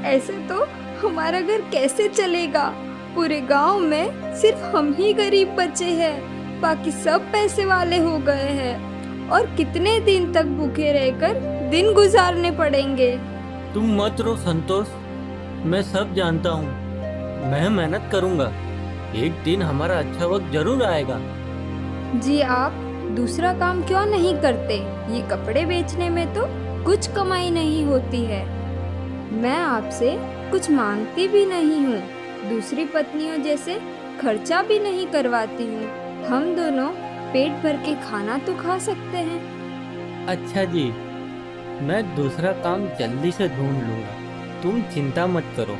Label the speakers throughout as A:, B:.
A: ऐसे तो हमारा घर कैसे चलेगा? पूरे गांव में सिर्फ हम ही गरीब बचे हैं, बाकी सब पैसे वाले हो गए हैं। और कितने दिन तक भूखे रहकर दिन गुजारने पड़ेंगे।
B: तुम मत रो संतोष, मैं सब जानता हूँ। मैं मेहनत करूँगा, एक दिन हमारा अच्छा वक्त जरूर आएगा।
A: जी आप दूसरा काम क्यों नहीं करते? ये कपड़े बेचने में तो कुछ कमाई नहीं होती है। मैं आपसे कुछ मांगती भी नहीं हूँ, दूसरी पत्नियों जैसे खर्चा भी नहीं करवाती हूँ। हम दोनों पेट भर के खाना तो खा सकते हैं।
B: अच्छा जी, मैं दूसरा काम जल्दी से ढूंढ लूँगा, तुम चिंता मत करो।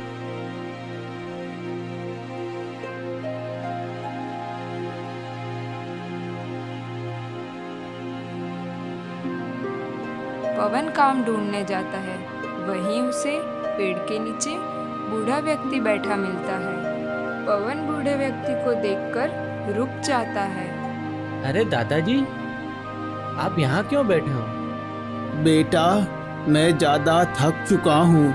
C: पवन काम ढूंढने जाता है। वहीं उसे पेड़ के नीचे बूढ़ा व्यक्ति बैठा मिलता है। पवन बूढ़े व्यक्ति को देखकर रुक जाता है।
B: अरे दादाजी, आप यहाँ क्यों बैठे हो?
D: बेटा, मैं ज़्यादा थक चुका हूँ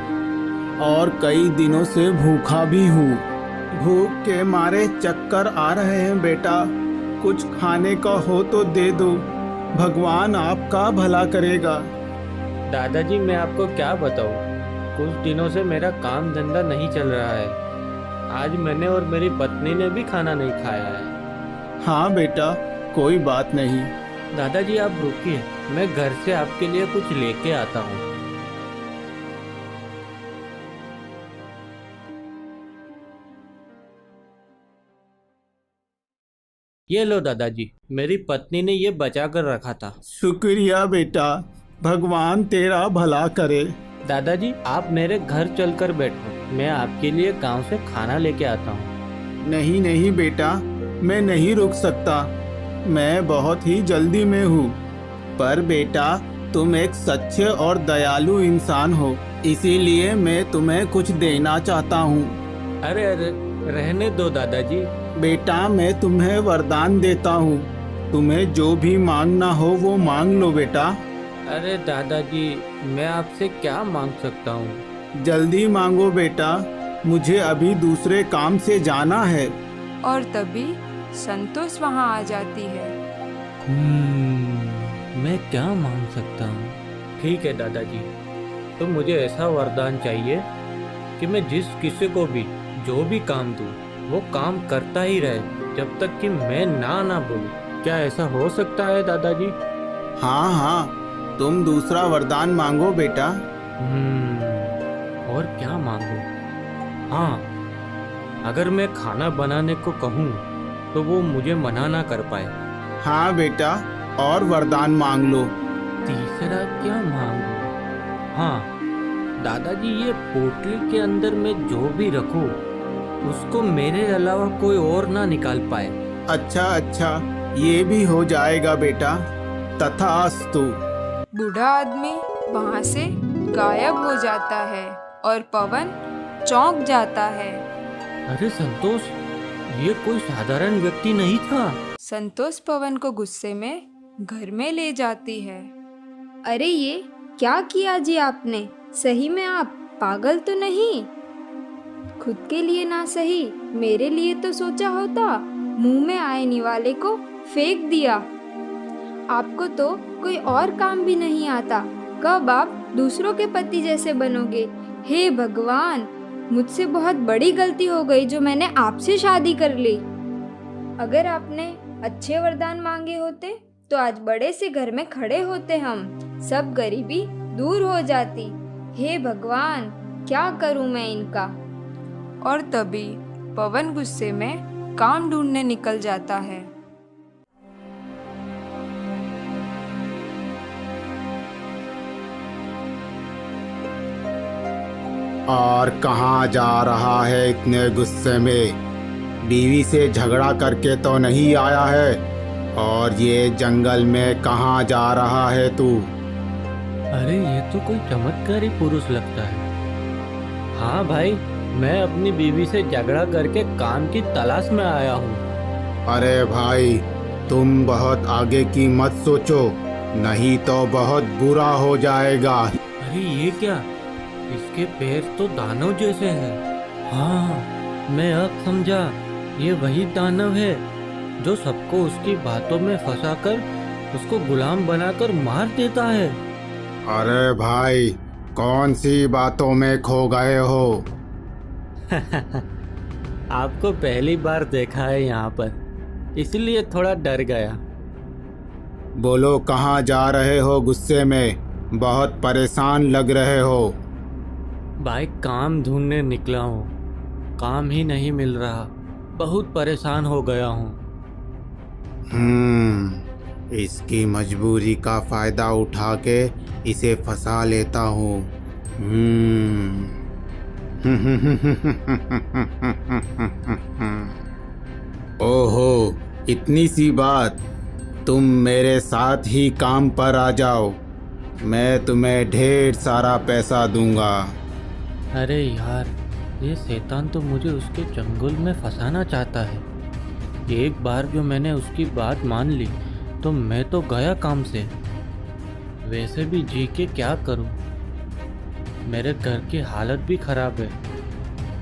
D: और कई दिनों से भूखा भी हूँ। भूख के मारे चक्कर आ रहे हैं बेटा, कुछ खाने का हो तो दे दो, भगवान आपका भला करेगा।
B: दादाजी, मैं आपको क्या बताऊँ, कुछ दिनों से मेरा काम धंधा नहीं चल रहा है। आज मैंने और मेरी पत्नी ने भी खाना नहीं खाया है।
D: हाँ बेटा, कोई बात नहीं।
B: दादाजी आप रुकिए, मैं घर से आपके लिए कुछ लेके आता हूँ। ये लो दादाजी, मेरी पत्नी ने ये बचा कर रखा था।
D: शुक्रिया बेटा, भगवान तेरा भला करे।
B: दादाजी आप मेरे घर चलकर बैठो, मैं आपके लिए गांव से खाना लेके आता हूँ।
D: नहीं नहीं बेटा, मैं नहीं रुक सकता, मैं बहुत ही जल्दी में हूँ। पर बेटा, तुम एक सच्चे और दयालु इंसान हो, इसीलिए मैं तुम्हें कुछ देना चाहता हूँ।
B: अरे अरे, रहने दो दादाजी।
D: बेटा, मैं तुम्हें वरदान देता हूँ, तुम्हें जो भी मांगना हो वो मांग लो बेटा।
B: अरे दादाजी, मैं आपसे क्या मांग सकता हूँ?
D: जल्दी मांगो बेटा, मुझे अभी दूसरे काम से जाना है।
C: और तभी संतोष वहां आ जाती है।
B: मैं क्या मांग सकता हूँ? ठीक है दादाजी, तो मुझे ऐसा वरदान चाहिए कि मैं जिस किसी को भी जो भी काम दूँ वो काम करता ही रहे जब तक कि मैं ना बोलूं। क्या ऐसा हो सकता है दादाजी?
D: हाँ हाँ, तुम दूसरा वरदान मांगो बेटा।
B: और क्या मांगू? हाँ, अगर मैं खाना बनाने को कहूँ तो वो मुझे मना ना कर पाए।
D: हाँ बेटा, और वरदान मांग लो।
B: तीसरा क्या मांगू? हाँ दादाजी, ये पोटली के अंदर मैं जो भी रखूं उसको मेरे अलावा कोई और ना निकाल पाए।
D: अच्छा अच्छा, ये भी हो जाएगा बेटा, तथास्तु।
C: बूढ़ा आदमी वहां से गायब हो जाता है और पवन चौंक जाता है।
B: अरे संतोष, ये कोई साधारण व्यक्ति नहीं था।
C: संतोष पवन को गुस्से में घर में ले जाती है।
A: अरे ये क्या किया जी आपने? सही में आप पागल तो नहीं? खुद के लिए ना सही, मेरे लिए तो सोचा होता। मुंह में आने वाले को फेंक दिया। आपको तो कोई और काम भी नहीं आता, कब आप दूसरों के पति जैसे बनोगे? हे भगवान, मुझसे बहुत बड़ी गलती हो गई जो मैंने आपसे शादी कर ली। अगर आपने अच्छे वरदान मांगे होते तो आज बड़े से घर में खड़े होते, हम सब गरीबी दूर हो जाती। हे भगवान, क्या करूं मैं इनका?
C: और तभी पवन गुस्से में काम ढूंढने निकल जाता है।
D: और कहाँ जा रहा है इतने गुस्से में? बीवी से झगड़ा करके तो नहीं आया है? और ये जंगल में कहाँ जा रहा है तू?
B: अरे ये तो कोई चमत्कारी पुरुष लगता है। हाँ भाई, मैं अपनी बीवी से झगड़ा करके काम की तलाश में आया हूँ।
D: अरे भाई, तुम बहुत आगे की मत सोचो, नहीं तो बहुत बुरा हो जाएगा।
B: अरे ये क्या? इसके पैर तो दानव जैसे हैं। हाँ, मैं अब समझा, ये वही दानव है जो सबको उसकी बातों में फंसाकर उसको गुलाम बनाकर मार देता है।
D: अरे भाई, कौन सी बातों में खो गए हो?
B: आपको पहली बार देखा है यहाँ पर, इसलिए थोड़ा डर गया।
D: बोलो, कहाँ जा रहे हो? गुस्से में बहुत परेशान लग रहे हो।
B: भाई, काम ढूंढने निकला हूँ, काम ही नहीं मिल रहा, बहुत परेशान हो गया हूँ।
D: इसकी मजबूरी का फायदा उठा के इसे फंसा लेता हूँ। ओहो, इतनी सी बात, तुम मेरे साथ ही काम पर आ जाओ, मैं तुम्हें ढेर सारा पैसा दूंगा।
B: अरे यार, ये शैतान तो मुझे उसके चंगुल में फंसाना चाहता है। एक बार जो मैंने उसकी बात मान ली तो मैं तो गया काम से। वैसे भी जी के क्या करूं, मेरे घर की हालत भी खराब है।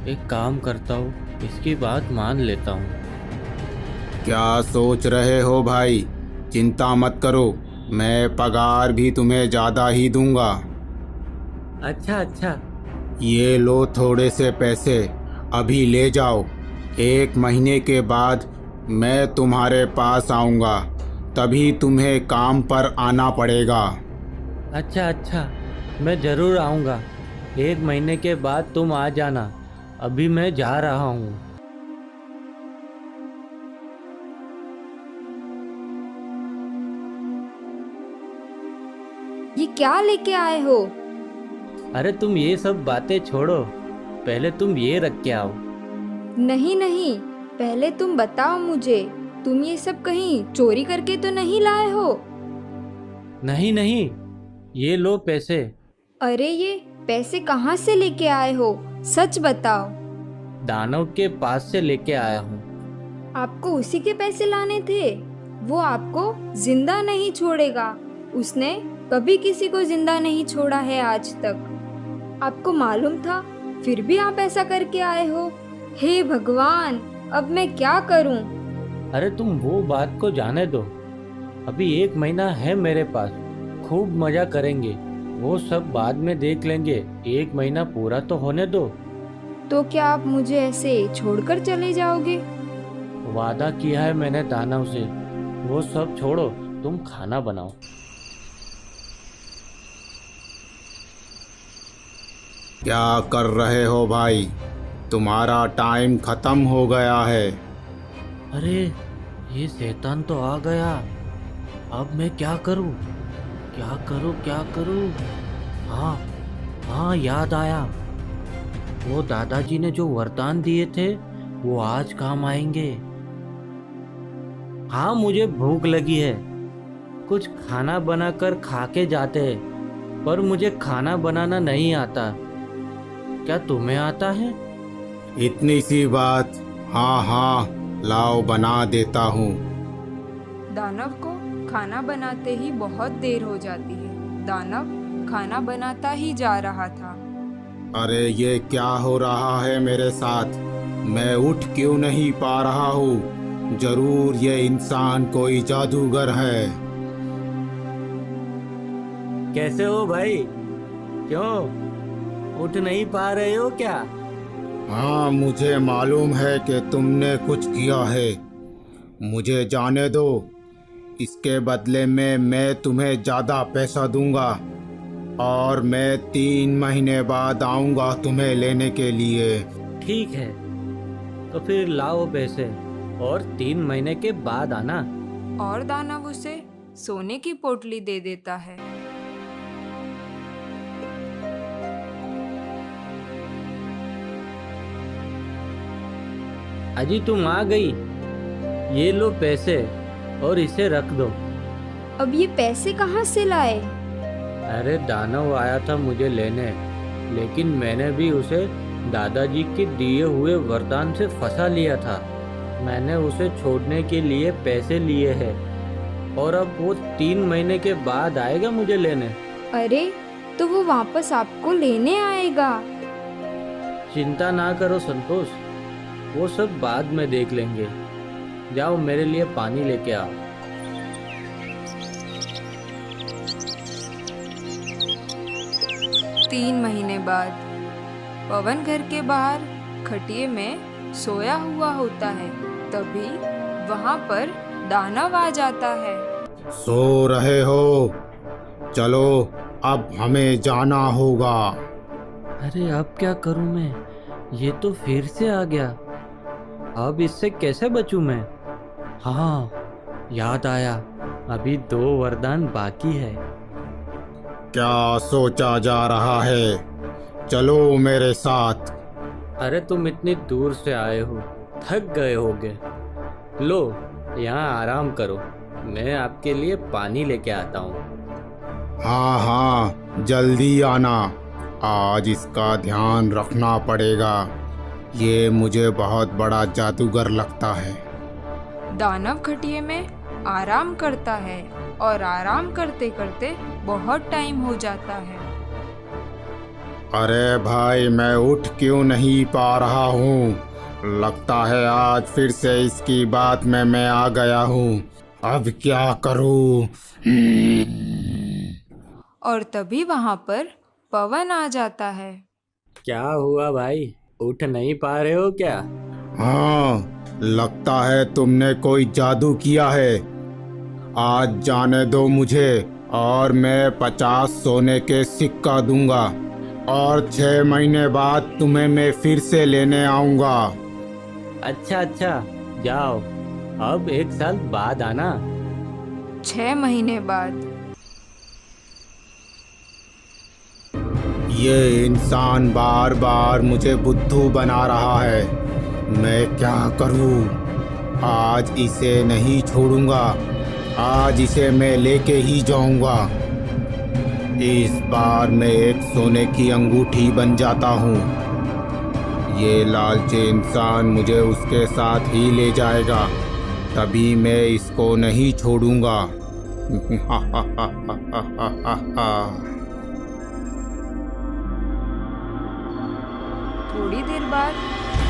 B: एक काम करता हूँ, इसकी बात मान लेता हूँ।
D: क्या सोच रहे हो भाई? चिंता मत करो, मैं पगार भी तुम्हें ज़्यादा ही दूंगा।
B: अच्छा अच्छा।
D: ये लो थोड़े से पैसे, अभी ले जाओ। 1 महीने के बाद मैं तुम्हारे पास आऊँगा, तभी तुम्हें काम पर आना पड़ेगा।
B: अच्छा अच्छा, मैं ज़रूर आऊँगा। 1 महीने के बाद तुम आ जाना, अभी मैं जा रहा हूँ।
A: ये क्या लेके आए हो?
B: अरे तुम ये सब बातें छोड़ो, पहले तुम ये रख के आओ।
A: नहीं नहीं, पहले तुम बताओ मुझे, तुम ये सब कहीं चोरी करके तो नहीं लाए हो?
B: नहीं नहीं, ये लो पैसे।
A: अरे ये पैसे कहाँ से लेके आए हो? सच बताओ।
B: दानव के पास से लेके आया हूँ।
A: आपको उसी के पैसे लाने थे? वो आपको जिंदा नहीं छोड़ेगा। उसने कभी किसी को जिंदा नहीं छोड़ा है आज तक। आपको मालूम था, फिर भी आप ऐसा करके आए हो। हे भगवान, अब मैं क्या करूं?
B: अरे तुम वो बात को जाने दो, अभी 1 महीना है मेरे पास, खूब मजा करेंगे। वो सब बाद में देख लेंगे, 1 महीना पूरा तो होने दो।
A: तो क्या आप मुझे ऐसे छोड़कर चले जाओगे?
B: वादा किया है मैंने दानव से। वो सब छोड़ो, तुम खाना बनाओ।
D: क्या कर रहे हो भाई? तुम्हारा टाइम खत्म हो गया है।
B: अरे ये शैतान तो आ गया, अब मैं क्या करूं? क्या करूं क्या करूं? हाँ हाँ, याद आया, वो दादाजी ने जो वरदान दिए थे वो आज काम आएंगे। हाँ, मुझे भूख लगी है, कुछ खाना बनाकर खा के जाते हैं, पर मुझे खाना बनाना नहीं आता। क्या तुम्हें आता है?
D: इतनी सी बात, हाँ हाँ, लाओ बना देता हूँ।
C: दानव को खाना बनाते ही बहुत देर हो जाती है। दानव खाना बनाता ही जा रहा था।
D: अरे ये क्या हो रहा है मेरे साथ? मैं उठ क्यों नहीं पा रहा हूँ? जरूर ये इंसान कोई जादूगर है।
B: कैसे हो भाई? क्यों उठ नहीं पा रहे हो क्या?
D: हाँ, मुझे मालूम है कि तुमने कुछ किया है, मुझे जाने दो। इसके बदले में मैं तुम्हें ज़्यादा पैसा दूंगा और मैं 3 महीने बाद आऊँगा तुम्हें लेने के लिए।
B: ठीक है, तो फिर लाओ पैसे और 3 महीने के बाद आना।
C: और दानव उसे सोने की पोटली दे देता है।
B: अजी तुम आ गई, ये लो पैसे और इसे रख दो।
A: अब ये पैसे कहाँ से लाए?
B: अरे दानव आया था मुझे लेने, लेकिन मैंने भी उसे दादाजी के दिए हुए वरदान से फंसा लिया था। मैंने उसे छोड़ने के लिए पैसे लिए हैं और अब वो 3 महीने के बाद आएगा मुझे लेने।
A: अरे, तो वो वापस आपको लेने आएगा।
B: चिंता ना करो संतोष, वो सब बाद में देख लेंगे। जाओ मेरे लिए पानी लेके आओ।
C: 3 महीने बाद पवन घर के बाहर खटिये में सोया हुआ होता है। तभी वहां पर दानव आ जाता है।
D: सो रहे हो? चलो अब हमें जाना होगा।
B: अरे अब क्या करूं मैं, ये तो फिर से आ गया। अब इससे कैसे बचूं मैं? हाँ, याद आया, अभी 2 वरदान बाकी है।
D: क्या सोचा जा रहा है? चलो मेरे साथ।
B: अरे तुम इतनी दूर से आए हो, थक गए होगे। लो यहाँ आराम करो, मैं आपके लिए पानी लेके आता हूँ।
D: हाँ हाँ, जल्दी आना। आज इसका ध्यान रखना पड़ेगा। ये मुझे बहुत बड़ा जादूगर लगता है।
C: दानव खटिये में आराम करता है और आराम करते करते बहुत टाइम हो जाता है।
D: अरे भाई, मैं उठ क्यों नहीं पा रहा हूँ? लगता है आज फिर से इसकी बात में मैं आ गया हूँ। अब क्या करूँ?
C: और तभी वहां पर पवन आ जाता है।
B: क्या हुआ भाई, उठ नहीं पा रहे हो क्या?
D: हाँ, लगता है तुमने कोई जादू किया है। आज जाने दो मुझे और मैं 50 सोने के सिक्का दूंगा और 6 महीने बाद तुम्हें मैं फिर से लेने आऊंगा।
B: अच्छा, जाओ, अब 1 साल बाद आना।
C: 6 महीने बाद
D: ये इंसान बार बार मुझे बुद्धू बना रहा है। मैं क्या करूं? आज इसे नहीं छोड़ूंगा। आज इसे मैं लेके ही जाऊंगा। इस बार मैं एक सोने की अंगूठी बन जाता हूँ। ये लालची इंसान मुझे उसके साथ ही ले जाएगा, तभी मैं इसको नहीं छोड़ूंगा।
C: थोड़ी देर बाद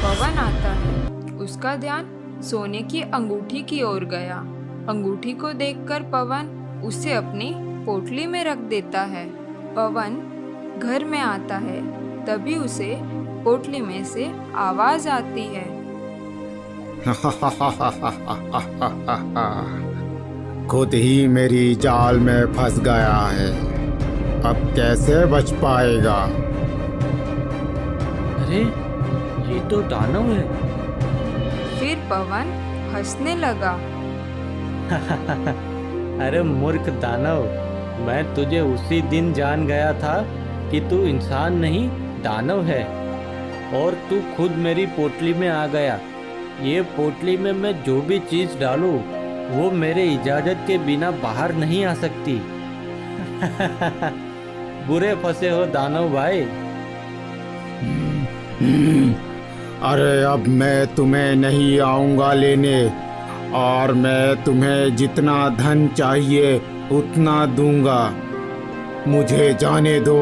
C: पवन आता है। उसका ध्यान सोने की अंगूठी की ओर गया। अंगूठी को देखकर पवन उसे अपनी पोटली में रख देता है। पवन घर में आता है, तभी उसे पोटली में से आवाज आती है।
D: खुद ही मेरी जाल में फंस गया है, अब कैसे बच पाएगा?
B: अरे ये तो दानव है।
C: फिर पवन हंसने लगा।
B: अरे मूर्ख दानव, मैं तुझे उसी दिन जान गया था कि तू इंसान नहीं दानव है, और तू खुद मेरी पोटली में आ गया। ये पोटली में मैं जो भी चीज डालूं वो मेरे इजाजत के बिना बाहर नहीं आ सकती। बुरे फंसे हो दानव भाई।
D: अरे अब मैं तुम्हें नहीं आऊंगा लेने, और मैं तुम्हें जितना धन चाहिए उतना दूंगा। मुझे जाने दो,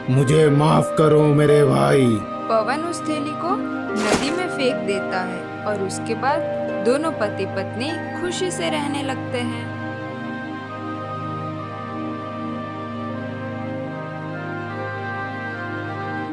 D: मुझे माफ करो मेरे भाई।
C: पवन उस थैली को नदी में फेंक देता है और उसके बाद दोनों पति पत्नी खुशी से रहने लगते हैं।